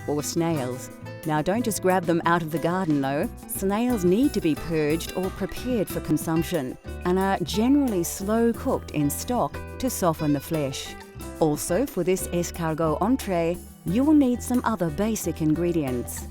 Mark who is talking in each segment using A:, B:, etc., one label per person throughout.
A: or snails. Now don't just grab them out of the garden though. Snails need to be purged or prepared for consumption and are generally slow cooked in stock to soften the flesh. Also, for this escargot entree, you will need some other basic ingredients.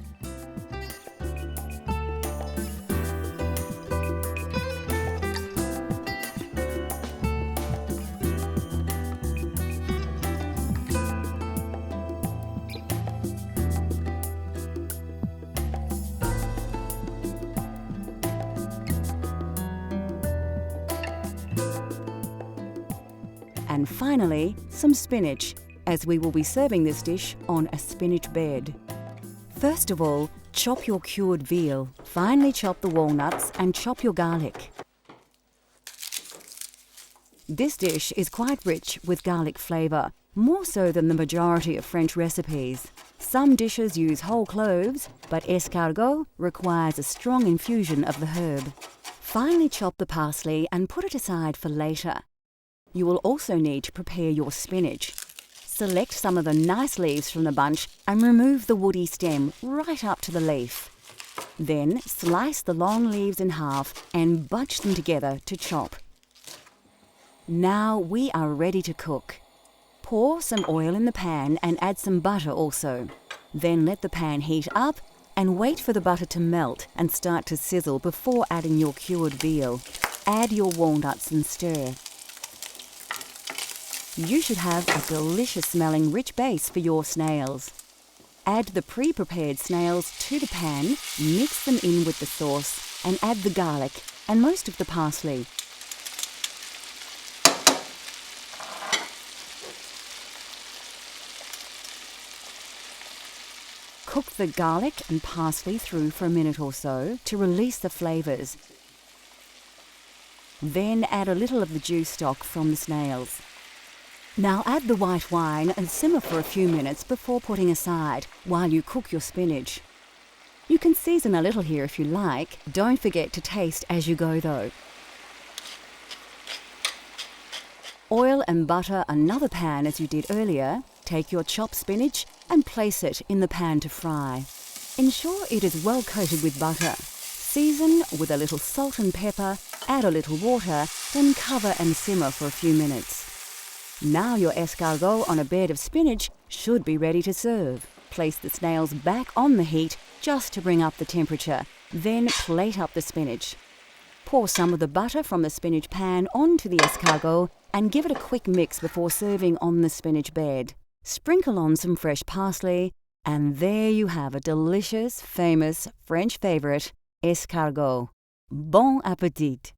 A: And finally, some spinach, as we will be serving this dish on a spinach bed. First of all, chop your cured veal, finely chop the walnuts and chop your garlic. This dish is quite rich with garlic flavour, more so than the majority of French recipes. Some dishes use whole cloves, but escargot requires a strong infusion of the herb. Finely chop the parsley and put it aside for later. You will also need to prepare your spinach. Select some of the nice leaves from the bunch and remove the woody stem right up to the leaf. Then slice the long leaves in half and bunch them together to chop. Now we are ready to cook. Pour some oil in the pan and add some butter also. Then let the pan heat up and wait for the butter to melt and start to sizzle before adding your cured veal. Add your walnuts and stir. You should have a delicious smelling rich base for your snails. Add the pre-prepared snails to the pan, mix them in with the sauce and add the garlic and most of the parsley. Cook the garlic and parsley through for a minute or so to release the flavours. Then add a little of the juice stock from the snails. Now add the white wine and simmer for a few minutes before putting aside while you cook your spinach. You can season a little here if you like. Don't forget to taste as you go though. Oil and butter another pan as you did earlier. Take your chopped spinach and place it in the pan to fry. Ensure it is well coated with butter. Season with a little salt and pepper, add a little water, then cover and simmer for a few minutes. Now your escargot on a bed of spinach should be ready to serve. Place the snails back on the heat just to bring up the temperature. Then plate up the spinach. Pour some of the butter from the spinach pan onto the escargot and give it a quick mix before serving on the spinach bed. Sprinkle on some fresh parsley, and there you have a delicious, famous French favourite, escargot. Bon appétit!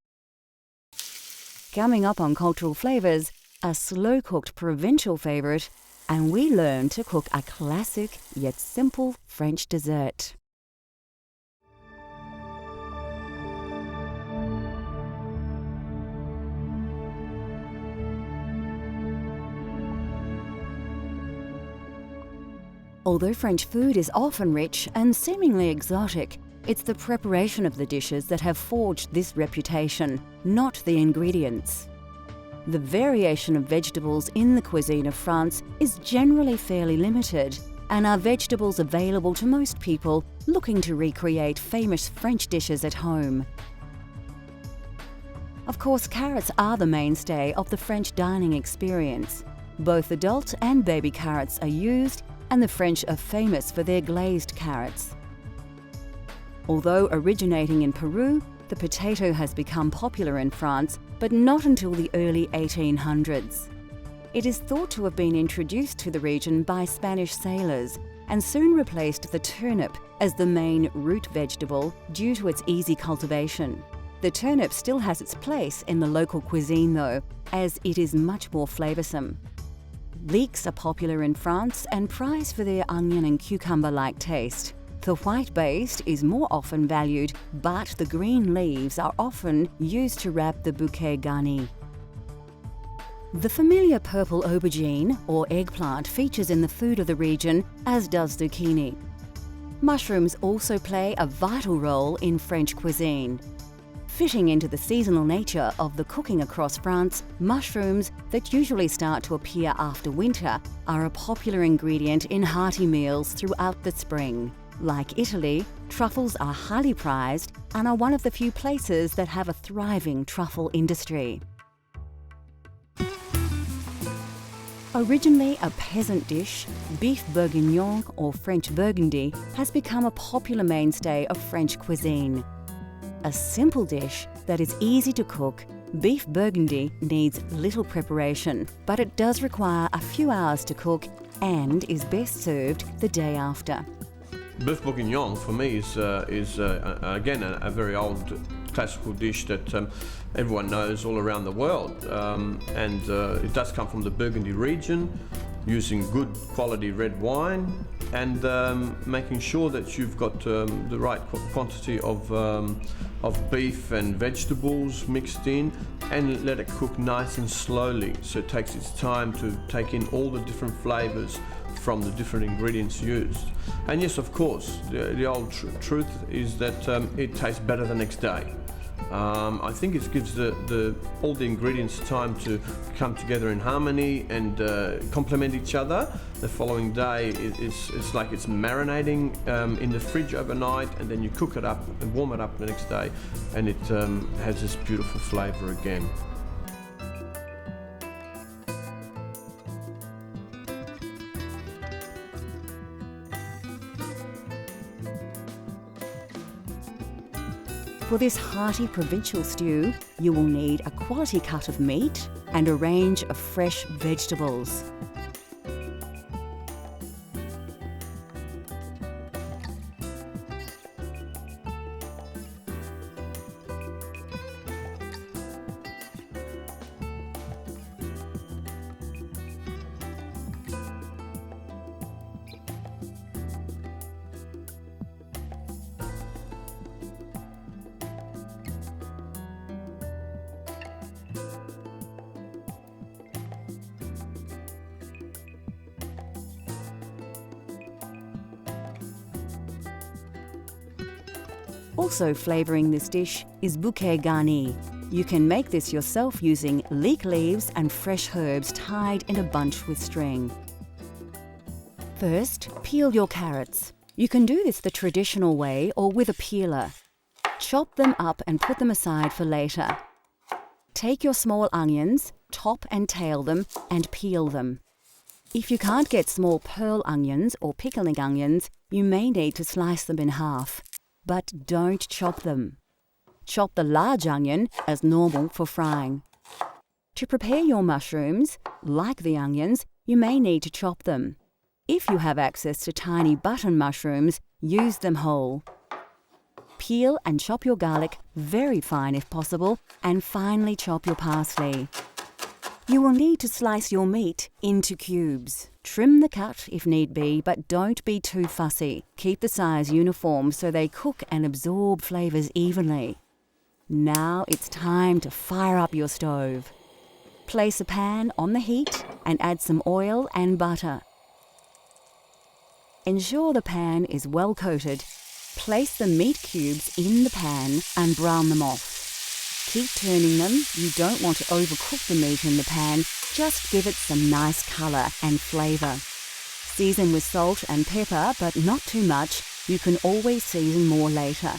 A: Coming up on Cultural Flavours, a slow-cooked provincial favourite, and we learn to cook a classic yet simple French dessert. Although French food is often rich and seemingly exotic, it's the preparation of the dishes that have forged this reputation, not the ingredients. The variation of vegetables in the cuisine of France is generally fairly limited, and are vegetables available to most people looking to recreate famous French dishes at home. Of course, carrots are the mainstay of the French dining experience. Both adult and baby carrots are used, and the French are famous for their glazed carrots. Although originating in Peru, the potato has become popular in France, but not until the early 1800s. It is thought to have been introduced to the region by Spanish sailors and soon replaced the turnip as the main root vegetable due to its easy cultivation. The turnip still has its place in the local cuisine though, as it is much more flavoursome. Leeks are popular in France and prized for their onion and cucumber-like taste. The white base is more often valued, but the green leaves are often used to wrap the bouquet garni. The familiar purple aubergine, or eggplant, features in the food of the region, as does zucchini. Mushrooms also play a vital role in French cuisine. Fitting into the seasonal nature of the cooking across France, mushrooms that usually start to appear after winter are a popular ingredient in hearty meals throughout the spring. Like Italy, truffles are highly prized and are one of the few places that have a thriving truffle industry. Originally a peasant dish, beef bourguignon or French burgundy has become a popular mainstay of French cuisine. A simple dish that is easy to cook, beef burgundy needs little preparation, but it does require a few hours to cook and is best served the day after.
B: Beef bourguignon for me is again a very old classical dish that everyone knows all around the world, and it does come from the Burgundy region, using good quality red wine and making sure that you've got the right quantity of beef and vegetables mixed in, and let it cook nice and slowly, so it takes its time to take in all the different flavors from the different ingredients used. And yes, of course, the old truth is that it tastes better the next day. I think it gives all the ingredients time to come together in harmony and complement each other. The following day, it's like it's marinating in the fridge overnight, and then you cook it up and warm it up the next day, and it has this beautiful flavor again.
A: For this hearty provincial stew, you will need a quality cut of meat and a range of fresh vegetables. Also flavouring this dish is bouquet garni. You can make this yourself using leek leaves and fresh herbs tied in a bunch with string. First, peel your carrots. You can do this the traditional way or with a peeler. Chop them up and put them aside for later. Take your small onions, top and tail them, and peel them. If you can't get small pearl onions or pickling onions, you may need to slice them in half. But don't chop them. Chop the large onion as normal for frying. To prepare your mushrooms, like the onions, you may need to chop them. If you have access to tiny button mushrooms, use them whole. Peel and chop your garlic very fine if possible, and finely chop your parsley. You will need to slice your meat into cubes. Trim the cut if need be, but don't be too fussy. Keep the size uniform so they cook and absorb flavours evenly. Now it's time to fire up your stove. Place a pan on the heat and add some oil and butter. Ensure the pan is well coated. Place the meat cubes in the pan and brown them off. Keep turning them. You don't want to overcook the meat in the pan, just give it some nice colour and flavour. Season with salt and pepper, but not too much. You can always season more later.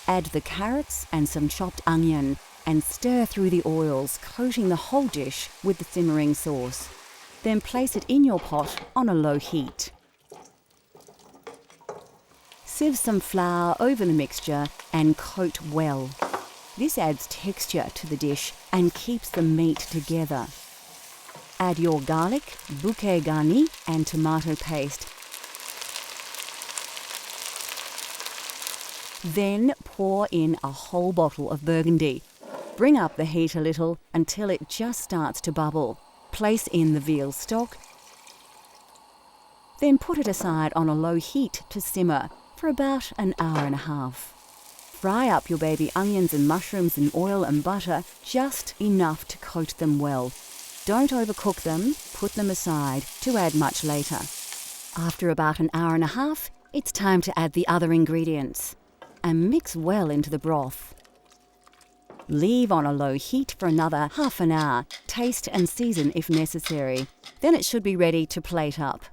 A: Add the carrots and some chopped onion and stir through the oils, coating the whole dish with the simmering sauce. Then place it in your pot on a low heat. Sieve some flour over the mixture and coat well. This adds texture to the dish and keeps the meat together. Add your garlic, bouquet garni and tomato paste. Then pour in a whole bottle of Burgundy. Bring up the heat a little until it just starts to bubble. Place in the veal stock. Then put it aside on a low heat to simmer for about an hour and a half. Fry up your baby onions and mushrooms in oil and butter, just enough to coat them well. Don't overcook them, put them aside to add much later. After about an hour and a half, it's time to add the other ingredients and mix well into the broth. Leave on a low heat for another half an hour. Taste and season if necessary. Then it should be ready to plate up.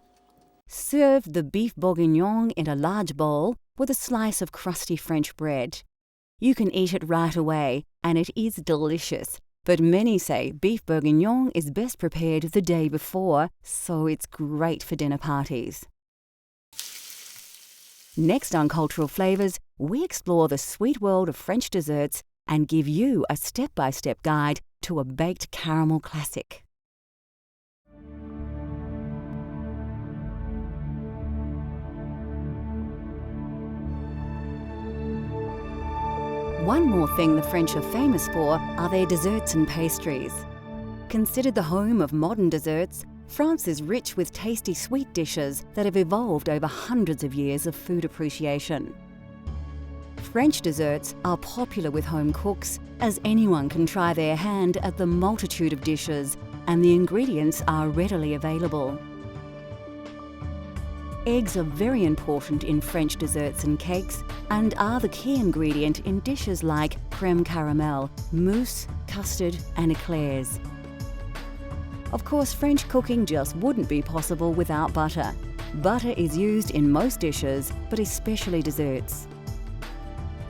A: Serve the beef bourguignon in a large bowl with a slice of crusty French bread. You can eat it right away, and it is delicious. But many say beef bourguignon is best prepared the day before, so it's great for dinner parties. Next on Cultural Flavours, we explore the sweet world of French desserts and give you a step-by-step guide to a baked caramel classic. One more thing the French are famous for are their desserts and pastries. Considered the home of modern desserts, France is rich with tasty sweet dishes that have evolved over hundreds of years of food appreciation. French desserts are popular with home cooks, as anyone can try their hand at the multitude of dishes, and the ingredients are readily available. Eggs are very important in French desserts and cakes and are the key ingredient in dishes like crème caramel, mousse, custard and eclairs. Of course, French cooking just wouldn't be possible without butter. Butter is used in most dishes, but especially desserts.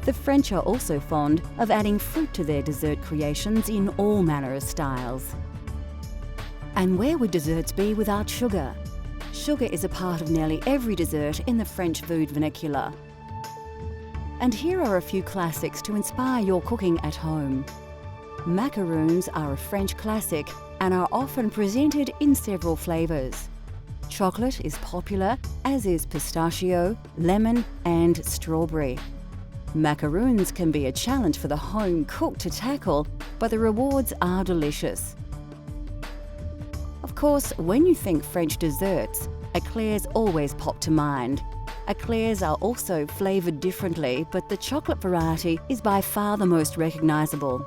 A: The French are also fond of adding fruit to their dessert creations in all manner of styles. And where would desserts be without sugar? Sugar is a part of nearly every dessert in the French food vernacular. And here are a few classics to inspire your cooking at home. Macaroons are a French classic and are often presented in several flavours. Chocolate is popular, as is pistachio, lemon and strawberry. Macaroons can be a challenge for the home cook to tackle, but the rewards are delicious. Of course, when you think French desserts, eclairs always pop to mind. Eclairs are also flavoured differently, but the chocolate variety is by far the most recognisable.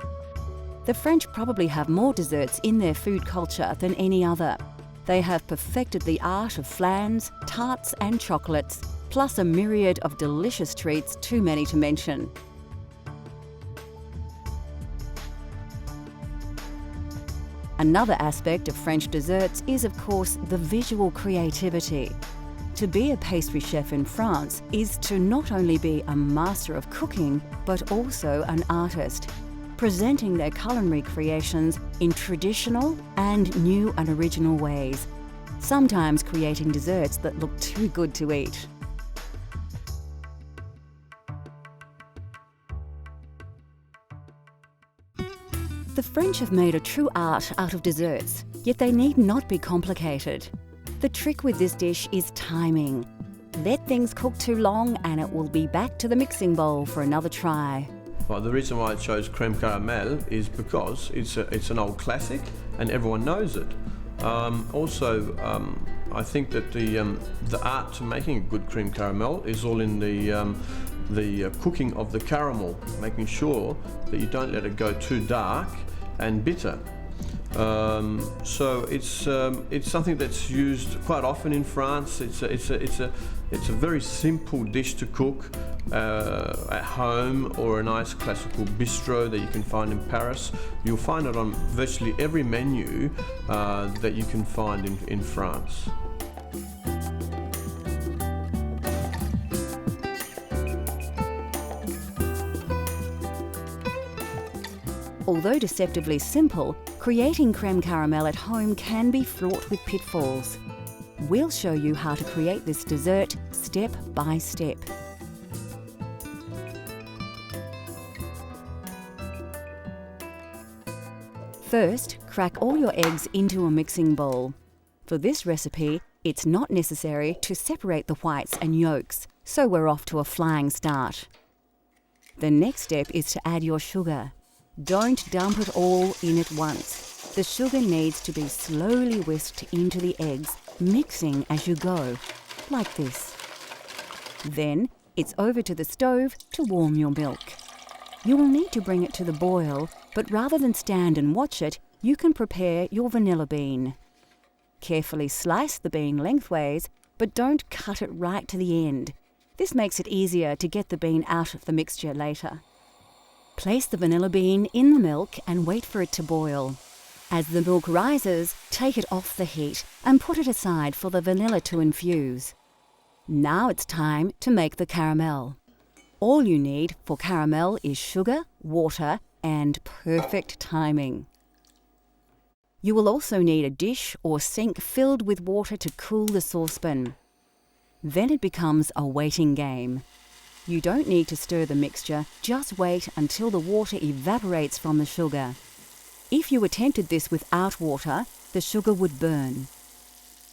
A: The French probably have more desserts in their food culture than any other. They have perfected the art of flans, tarts and chocolates, plus a myriad of delicious treats too many to mention. Another aspect of French desserts is, of course, the visual creativity. To be a pastry chef in France is to not only be a master of cooking, but also an artist, presenting their culinary creations in traditional and new and original ways, sometimes creating desserts that look too good to eat. The French have made a true art out of desserts, yet they need not be complicated. The trick with this dish is timing. Let things cook too long and it will be back to the mixing bowl for another try.
B: Well, the reason why I chose crème caramel is because it's an old classic and everyone knows it. I think that the art to making a good crème caramel is all in the cooking of the caramel, making sure that you don't let it go too dark and bitter. So it's something that's used quite often in France. It's a very simple dish to cook at home or a nice classical bistro that you can find in Paris. You'll find it on virtually every menu that you can find in France.
A: Although deceptively simple, creating crème caramel at home can be fraught with pitfalls. We'll show you how to create this dessert step by step. First, crack all your eggs into a mixing bowl. For this recipe, it's not necessary to separate the whites and yolks, so we're off to a flying start. The next step is to add your sugar. Don't dump it all in at once. The sugar needs to be slowly whisked into the eggs, mixing as you go, like this. Then it's over to the stove to warm your milk. You will need to bring it to the boil, but rather than stand and watch it, you can prepare your vanilla bean. Carefully slice the bean lengthways, but don't cut it right to the end. This makes it easier to get the bean out of the mixture later. Place the vanilla bean in the milk and wait for it to boil. As the milk rises, take it off the heat and put it aside for the vanilla to infuse. Now it's time to make the caramel. All you need for caramel is sugar, water, and perfect timing. You will also need a dish or sink filled with water to cool the saucepan. Then it becomes a waiting game. You don't need to stir the mixture, just wait until the water evaporates from the sugar. If you attempted this without water, the sugar would burn.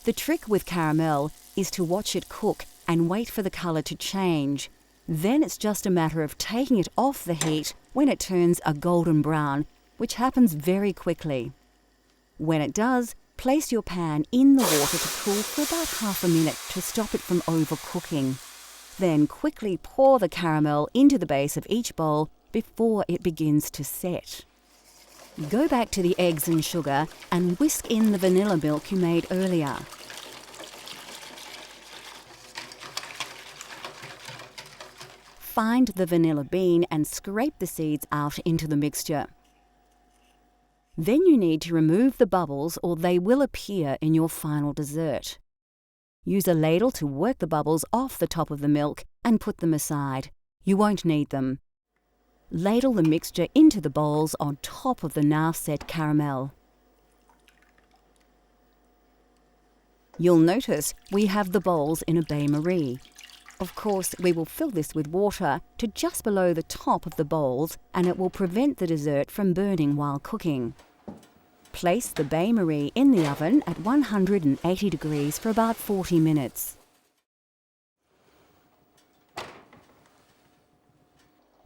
A: The trick with caramel is to watch it cook and wait for the colour to change. Then it's just a matter of taking it off the heat when it turns a golden brown, which happens very quickly. When it does, place your pan in the water to cool for about half a minute to stop it from overcooking. Then quickly pour the caramel into the base of each bowl before it begins to set. Go back to the eggs and sugar and whisk in the vanilla milk you made earlier. Find the vanilla bean and scrape the seeds out into the mixture. Then you need to remove the bubbles or they will appear in your final dessert. Use a ladle to work the bubbles off the top of the milk and put them aside. You won't need them. Ladle the mixture into the bowls on top of the now set caramel. You'll notice we have the bowls in a bain-marie. Of course, we will fill this with water to just below the top of the bowls and it will prevent the dessert from burning while cooking. Place the bain-marie in the oven at 180 degrees for about 40 minutes.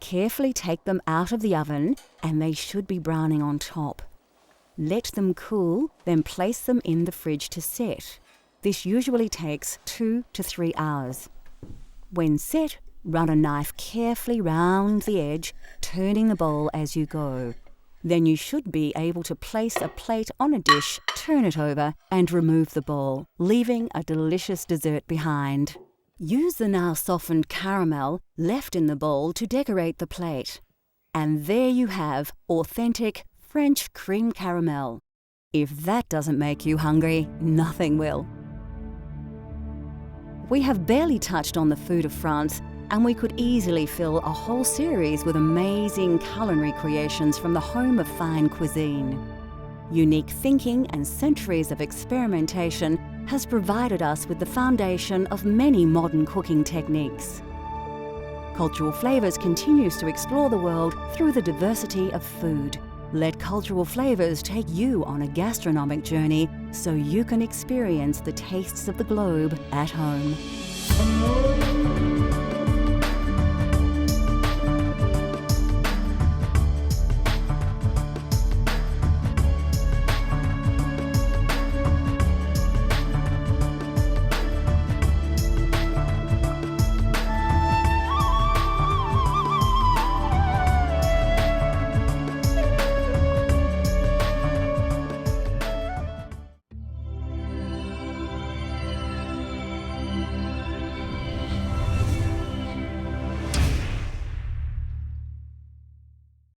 A: Carefully take them out of the oven and they should be browning on top. Let them cool, then place them in the fridge to set. This usually takes 2 to 3 hours. When set, run a knife carefully round the edge, turning the bowl as you go. Then you should be able to place a plate on a dish, turn it over, and remove the bowl, leaving a delicious dessert behind. Use the now softened caramel left in the bowl to decorate the plate. And there you have authentic French cream caramel. If that doesn't make you hungry, nothing will. We have barely touched on the food of France, and we could easily fill a whole series with amazing culinary creations from the home of fine cuisine. Unique thinking and centuries of experimentation has provided us with the foundation of many modern cooking techniques. Cultural Flavours continues to explore the world through the diversity of food. Let Cultural Flavours take you on a gastronomic journey so you can experience the tastes of the globe at home.